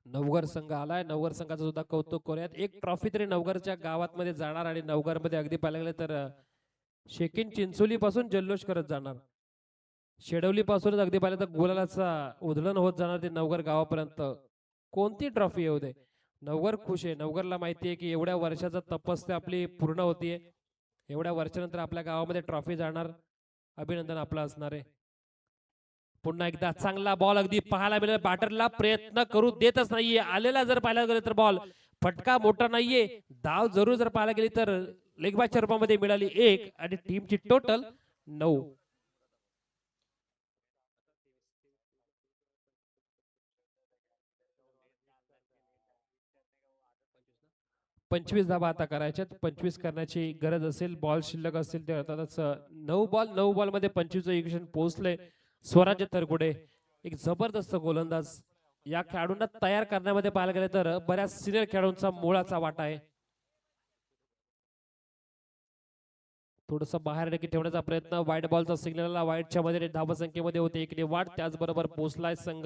नवघर संघ आलाय. नवघर संघाचं सुद्धा कौतुक करूयात. एक ट्रॉफी तरी नवघरच्या गावात मध्ये जाणार आणि नवघर मध्ये अगदी पाहायला गेलं तर शेकिन चिंचोली पासून जल्लोष करत जाणार. शेडवली पासूनच अगदी पाहिलं तर गुलालाचा उधळण होत जाणार ते नवघर गावापर्यंत. कोणती ट्रॉफी येऊ दे, नवघर खुश आहे. नवघरला माहिती आहे की एवढ्या वर्षाचा तपस्या आपली पूर्ण होतीये. एवढ्या वर्षानंतर आपल्या गावामध्ये ट्रॉफी जाणार. अभिनंदन आपलं असणार आहे. पुन्हा एकदा चांगला बॉल अगदी पाहायला मिळेल. बॅटरला प्रयत्न करू देतच नाहीये. आलेला जर पाहायला गेलं तर बॉल फटका मोठा नाहीये. धाव जरूर जर पाहायला गेली तर लेग बॅकच्या रूपामध्ये मिळाली 1 आणि टीमची टोटल 9. 25 धावा आता करायच्यात. 25 करण्याची गरज असेल, बॉल शिल्लक असेल तर अर्थातच 9 बॉल मध्ये 25चं इक्वेशन पोहोचले स्वराज्य तरगुडे. एक जबरदस्त गोलंदाज. या खेळाडूंना तयार करण्यामध्ये पाहायला गेलं तर बऱ्याच सिनियर खेळाडूंचा मोलाचा वाटा आहे. थोडस बाहेर ठेवण्याचा प्रयत्न. वाईट बॉलचा सिग्नल वाईटच्या मध्ये धावसंख्येमध्ये होते 1 ने वाढ. त्याचबरोबर पोहोचलाय संघ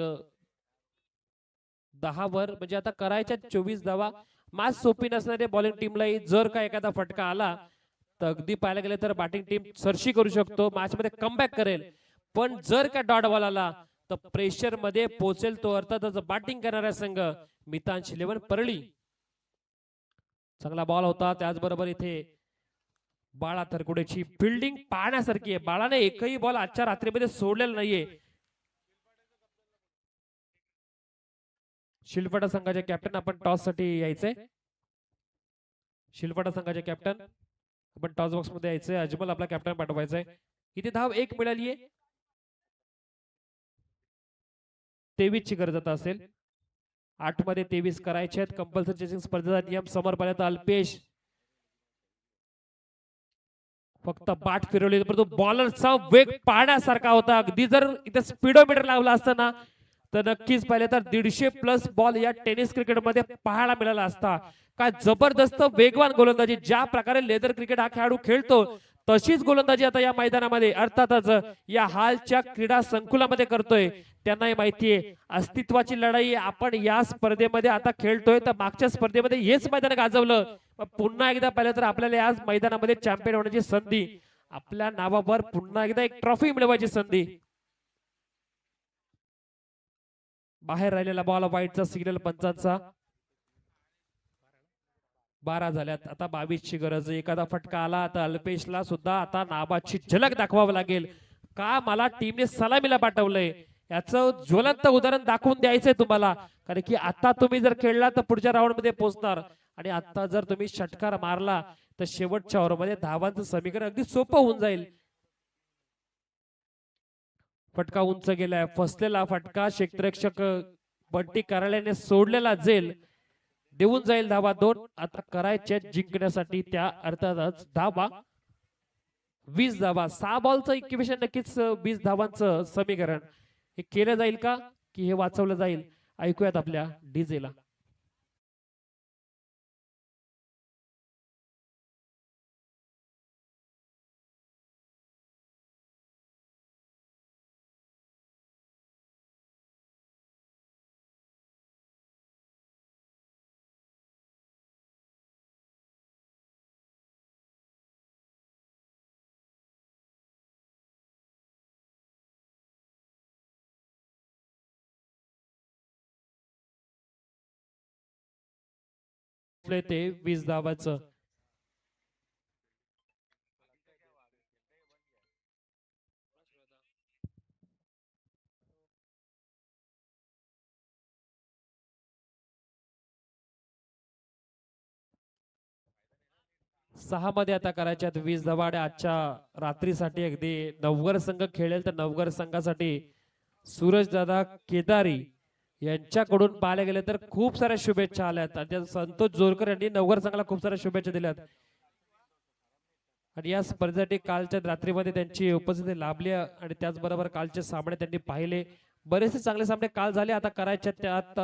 10 वर. म्हणजे आता करायच्या 24 धावा. मॅच सोपी नसणारे बॉलिंग टीमलाही जर का एखादा फटका आला तर अगदी पाहायला गेले तर बॅटिंग टीम सरशी करू शकतो, मॅच मध्ये कमबॅक करेल. पण जर का डॉट बॉल आला तर प्रेशर मध्ये पोहोचेल तो अर्थातच बॅटिंग करणारा संघ मितांश 11 परळी. चांगला बॉल होता. त्याचबरोबर इथे बाळा तरकुडेची फिल्डिंग पाहण्यासारखी आहे. बाळाने एकही बॉल आजच्या रात्रीमध्ये सोडलेला नाहीये. शिलपाटा संघाचे कॅप्टन आपण टॉस साठी यायचंय. शिलपाटा संघाचे कॅप्टन आपण टॉस बॉक्स मध्ये यायचंय. अजमल आपला कॅप्टन पाठवायचा आहे. इथे धाव 1 मिळाली आहे. 23 ची गरज आता असेल. 8 मध्ये 23 करायचे आहेत. कंपल्सरी चेसिंग स्पर्धेचा नियम समोर पर्यंत अल्पेश फक्त बाट फिरवली, परंतु बॉलरचा वेग पाहण्यासारखा होता. अगदी जर इथे स्पीडोमीटर लावला असता ना तर नक्कीच पाहिले तर 150+ बॉल या टेनिस क्रिकेटमध्ये पाहायला मिळाला असता. काय जबरदस्त वेगवान गोलंदाजी, ज्या प्रकारे लेदर क्रिकेट हा खेळाडू खेळतो तशीच गोलंदाजी आता या मैदानामध्ये अर्थातच या हालच्या क्रीडा संकुलामध्ये करतोय. त्यांनाही माहितीये अस्तित्वाची लढाई आपण या स्पर्धेमध्ये आता खेळतोय, तर मागच्या स्पर्धेमध्ये हेच मैदान गाजवलं. पुन्हा एकदा पाहिलं तर आपल्याला याच मैदानामध्ये चॅम्पियन होण्याची संधी, आपल्या नावावर पुन्हा एकदा एक ट्रॉफी मिळवायची संधी. बाहेर राहिलेला बॉल, वाईटचा सिग्नल पंचांचा. 12 झाल्यात, आता 22ची गरज. एखादा फटका आला तर अल्पेशला सुद्धा आता नाबादची झलक दाखवावं लागेल. का मला टीमने सलामीला पाठवलंय याचं ज्वलंत उदाहरण दाखवून द्यायचंय तुम्हाला. कारण की आता तुम्ही जर खेळला तर पुढच्या राऊंड मध्ये पोहोचणार, आणि आता जर तुम्ही षटकार मारला तर शेवटच्या ओव्हरमध्ये धावांचं समीकरण अगदी सोपं होऊन जाईल. फटका उंच गेलाय, फसलेला फटका क्षेत्ररक्षक बंटी कार्यालयाने सोडलेला जेल देऊन जाईल. धावा 2 आता करायच्या जिंकण्यासाठी, त्या अर्थातच धावा 20 धावा. 6 बॉलचं इक्वेशन, नक्कीच 20 धावांचं समीकरण. हे केलं जाईल का की हे वाचवलं जाईल? ऐकूयात आपल्या डीजेला. ते 20 धावाचं. सहा मध्ये आता करायच्यात 20 धावा. आणि आजच्या रात्रीसाठी अगदी नवघर संघ खेळेल, तर नवघर संघासाठी सूरज दादा केदारी यांच्याकडून पाहायला गेले तर खूप साऱ्या शुभेच्छा आल्यात. आणि संतोष जोरकर यांनी नवघर संघाला खूप साऱ्या शुभेच्छा दिल्यात. आणि या स्पर्धेसाठी कालच्या रात्रीमध्ये त्यांची उपस्थिती लाभली, आणि त्याचबरोबर कालचे सामने त्यांनी पाहिले. बरेचसे चांगले सामने काल झाले. आता करायच्या त्यात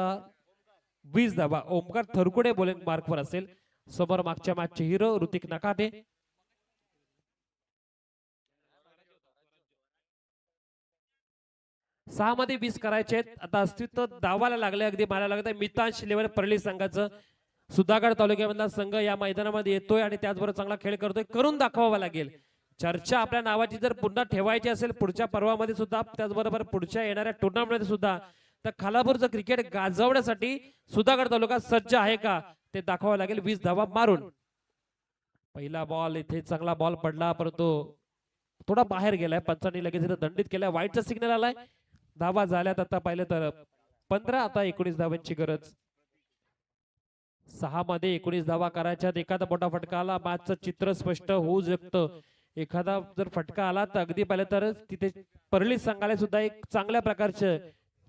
20 धावा. ओमकार थरकुडे बॉलिंग मार्कवर असेल. समोर मागच्या मॅचचे हिरो ऋतिक नकाते. सहा मध्ये 20 करायचे. आता अस्तित्व दावाला लागले, अगदी मारायला लागत. मितांश लेवल परळी संघाचं सुधागड तालुक्यामधला संघ या मैदानामध्ये येतोय आणि त्याचबरोबर चांगला खेळ करतोय. करून दाखवावा लागेल. चर्चा आपल्या नावाची जर पुन्हा ठेवायची असेल पुढच्या पर्वामध्ये सुद्धा, त्याचबरोबर पुढच्या येणाऱ्या टुर्नामेंटमध्ये सुद्धा, तर खालापूरचं क्रिकेट गाजवण्यासाठी सुधागड तालुका सज्ज आहे का ते दाखवावं लागेल. 20 धावा मारून. पहिला बॉल इथे चांगला बॉल पडला, परंतु थोडा बाहेर गेलाय. पंचांनी लगेच दंडित केलाय. वाईटचा सिग्नल आलाय. धावा झाल्यात आता पाहिलं तर 15. आता 19 धावांची गरज. 6 मध्ये 19 धावा करायच्यात. एखादा मोठा फटका आला मॅचचं चित्र स्पष्ट होऊ शकतं. एखादा जर फटका आला तर अगदी पाहिलं तर तिथे परळी संघाला सुद्धा एक चांगल्या प्रकारचं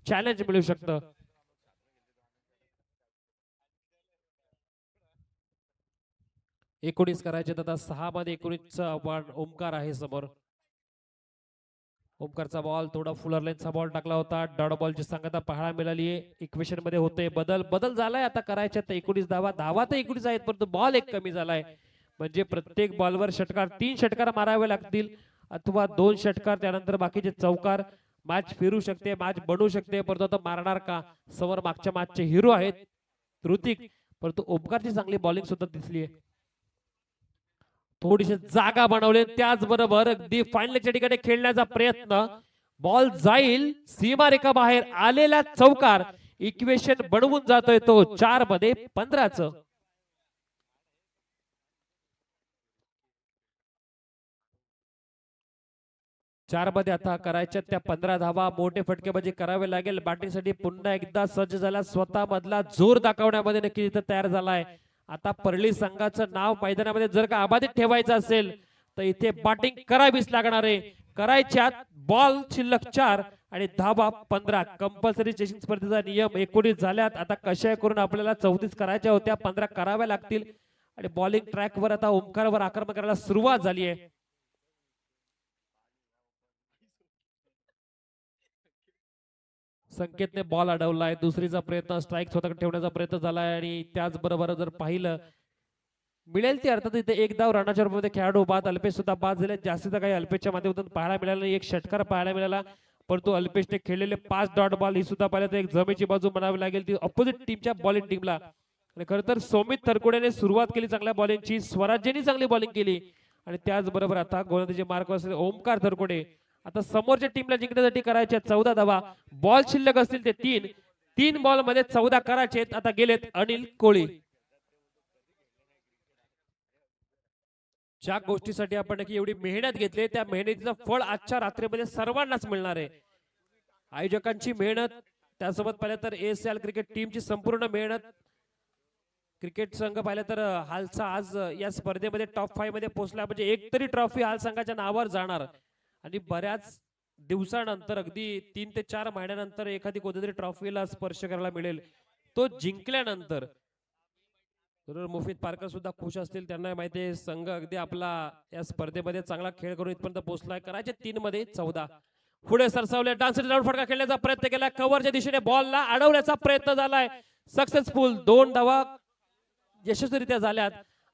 चॅलेंज मिळू शकतं. एकोणीस करायचे. आता 6 मध्ये 19चं आव्हान. ओमकार आहे समोर. ओमकारचा बॉल थोडा फुलर लेनचा बॉल टाकला होता. डॉट बॉलची सांगता पाहायला मिळाली आहे. इक्वेशन मध्ये होते बदल झालाय. आता करायच्या 19 धावा. धावा तर 19 आहेत, परंतु बॉल एक कमी झालाय. म्हणजे प्रत्येक बॉलवर षटकार, 3 षटकार मारावे लागतील अथवा 2 षटकार, त्यानंतर बाकीचे चौकार. मॅच फिरू शकते, मॅच बनवू शकते, परंतु आता मारणार का? समोर मागच्या मॅचचे हिरो आहेत ऋतिक, परंतु ओमकारची चांगली बॉलिंग सुद्धा दिसली आहे. थोडीशी जागा बनवले. त्याचबरोबर अगदी फायनलच्या ठिकाणी खेळण्याचा प्रयत्न. बॉल जाईल सीमारेखा बाहेर. आलेला चौकार. इक्वेशन बनवून जातोय तो 4 मध्ये 15चं. चार मध्ये आता करायच्या त्या 15 धावा. मोठे फटकेबाजी करावे लागेल. बॅटिंगसाठी पुन्हा एकदा सज्ज झाला. स्वतः मधला जोर दाखवण्यामध्ये नक्की इथं तयार झालाय. आता परळी संघाचं नाव मैदानामध्ये जर का अबाधित ठेवायचं असेल तर इथे बॅटिंग करावीच लागणार आहे. करायच्यात. बॉल शिल्लक 4 आणि धावा 15. कंपल्सरी चेसिंग स्पर्धेचा नियम 19 झाल्यात. आता कशा करून आपल्याला 34 करायच्या होत्या, 15 कराव्या लागतील. आणि बॉलिंग ट्रॅकवर आता ओमकारवर आक्रमण करायला सुरुवात झाली आहे. संकेतने बॉल अडवलाय, दुसरीचा प्रयत्न स्ट्राईक स्वतः ठेवण्याचा प्रयत्न झालाय आणि त्याचबरोबर जर पाहिलं मिळेल ती अर्थात इथे एक धाव रनाच्या रूपामध्ये खेळाडू बाद, अल्पेश सुद्धा बाद झाले. जास्तीचा काही अल्पेशच्या माध्यमातून पाहायला मिळाला नाही, एक षटकार पाहायला मिळाला, परंतु अल्पेशने खेळलेले 5 डॉट बॉल ही सुद्धा पाहिलं तर एक जमेची बाजू म्हणावी लागेल ती ऑपोजिट टीमच्या बॉलिंग टीमला. आणि खरं तर सौमित थरकोड्याने सुरुवात केली चांगल्या बॉलिंगची, स्वराज्याने चांगली बॉलिंग केली आणि त्याचबरोबर आता गोलंदाजी मार्क असलेले ओमकार थरकोडे आता समोरच्या टीमला जिंकण्यासाठी करायचे 14 धावा, बॉल शिल्लक असतील ते 3 बॉल मध्ये 14 करायचे. आता गेलेत अनिल कोळी. ज्या गोष्टीसाठी आपण नक्की एवढी मेहनत घेतली त्या मेहनतीचं फळ आजच्या रात्रीमध्ये सर्वांनाच मिळणार आहे. आयोजकांची मेहनत, त्यासोबत पाहिलं तर ASL क्रिकेट टीमची संपूर्ण मेहनत, क्रिकेट संघ पाहिलं तर हालचा आज या स्पर्धेमध्ये टॉप 5 मध्ये पोहोचला म्हणजे एक तरी ट्रॉफी हाल संघाच्या नावावर जाणार आणि बऱ्याच दिवसानंतर अगदी 3 ते 4 महिन्यानंतर एखादी कोणतीतरी ट्रॉफीला स्पर्श करायला मिळेल, तो जिंकल्यानंतर. बरोबर, मुफीद पारकर सुद्धा खुश असतील, त्यांना माहिती आहे संघ अगदी आपला या स्पर्धेमध्ये चांगला खेळ करून इथपर्यंत पोहोचलाय. करायचे 3 मध्ये 14. पुढे सरसावले, डान्स राऊंड फटका खेळण्याचा प्रयत्न केला, कव्हरच्या दिशेने बॉलला अडवण्याचा प्रयत्न झालाय, सक्सेसफुल. 2 धावा यशस्वीरित्या झाल्यात.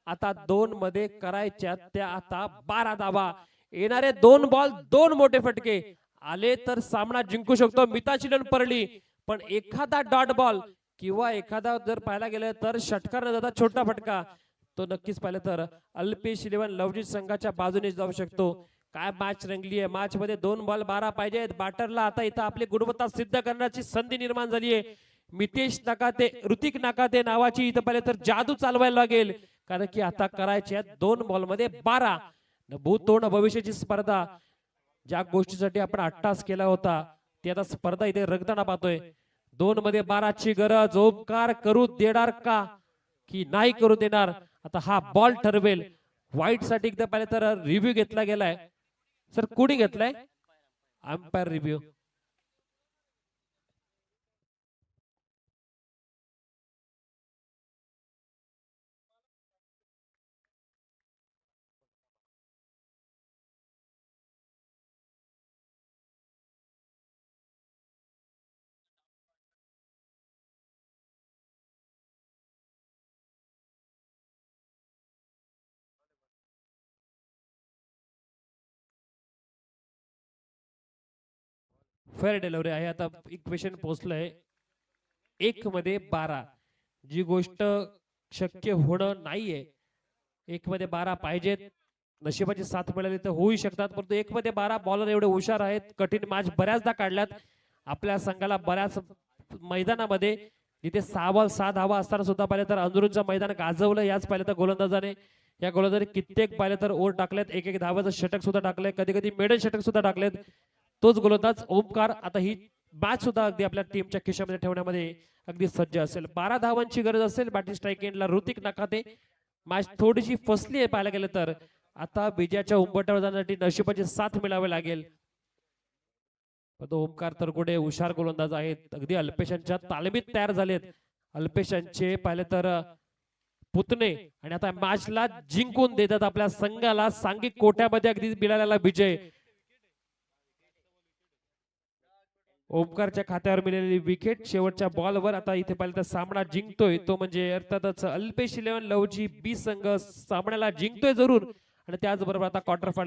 आता 2 मध्ये करायच्या त्या आता 12 धावा. येणारे 2 बॉल 2 मोठे फटके आले तर सामना जिंकू शकतो मिताची परली, पण एखादा डॉट बॉल किंवा एखादा जर पाहायला गेलं तर षटकार न जाता छोटा फटका तो नक्कीच पाहिलं तर अल्पेश 11 लवजित संघाच्या बाजूने जाऊ शकतो. काय मॅच रंगली आहे, मॅच मध्ये 2 बॉल 12 पाहिजेत. बॅटरला आता इथं आपली गुणवत्ता सिद्ध करण्याची संधी निर्माण झाली आहे. मितेश नाकाते, ऋतिक नाकाते नावाची इथं पाहिलं तर जादू चालवायला लागेल, कारण की आता करायचे 2 बॉल मध्ये 12. भूतोंड भविष्याची स्पर्धा, ज्या गोष्टीसाठी आपण 8 तास केला होता ती आता स्पर्धा इथे रंगताना पाहतोय. 2 मध्ये 12 ची गरज. ओमकार करू देणार का की नाही करू देणार, आता हा बॉल ठरवेल. व्हाईट साठी एकदा पाहिलं तर रिव्ह्यू घेतला गेलाय. सर कोणी घेतलाय? Umpire review. फेअर डिलिव्हरी आहे. आता इक्वेशन पोहोचलंय 1 मध्ये 12, जी गोष्ट शक्य होणं नाहीये. 1 मध्ये 12 पाहिजेत, नशिबाची साथ मिळाली तर होऊ शकतात, परंतु 1 मध्ये 12 बॉलर एवढे हुशार आहेत. कठीण मॅच बऱ्याचदा काढल्यात आपल्या संघाला, बऱ्याच मैदानामध्ये जिथे 6 बॉल 6 धावा असताना सुद्धा पाहिलं तर अंदरूनचं मैदान गाजवलं याच पाहिलं तर गोलंदाजाने. या गोलंदाजाने कित्येक पाहिलं तर ओव्हर टाकलेत, एक धावाचं षटक सुद्धा टाकलंय, कधी कधी मेडल षटक सुद्धा टाकलेत. तोच गोलंदाज ओमकार आता ही मॅच सुद्धा अगदी आपल्या टीमच्या खिशामध्ये ठेवण्यामध्ये अगदी सज्ज असेल. 12 धावांची गरज असेल बॅटिंग स्ट्राईक एंडला ऋतिक नाकाते. मॅच थोडीशी फसली आहे पाहायला गेलं तर. आता विजयाच्या उंबरठ्यावर जाण्यासाठी नशिबाची साथ मिळावी लागेल. ओमकार तरगुडे हुशार गोलंदाज आहेत, अगदी अल्पेशांच्या तालमीत तयार झालेत. अल्पेशांचे पाहिले तर पुतणे आणि आता मॅचला जिंकून देतात आपल्या संघाला सांघिक कोट्यामध्ये अगदी मिळालेला विजय. ओमकारच्या खात्यावर मिळालेली विकेट शेवटच्या बॉलवर. आता इथे पाहिलं तर सामना जिंकतोय तो म्हणजे अर्थातच अल्पेश 11 लवजी बी संघ सामन्याला जिंकतोय जरूर आणि त्याचबरोबर आता क्वार्टर फायनल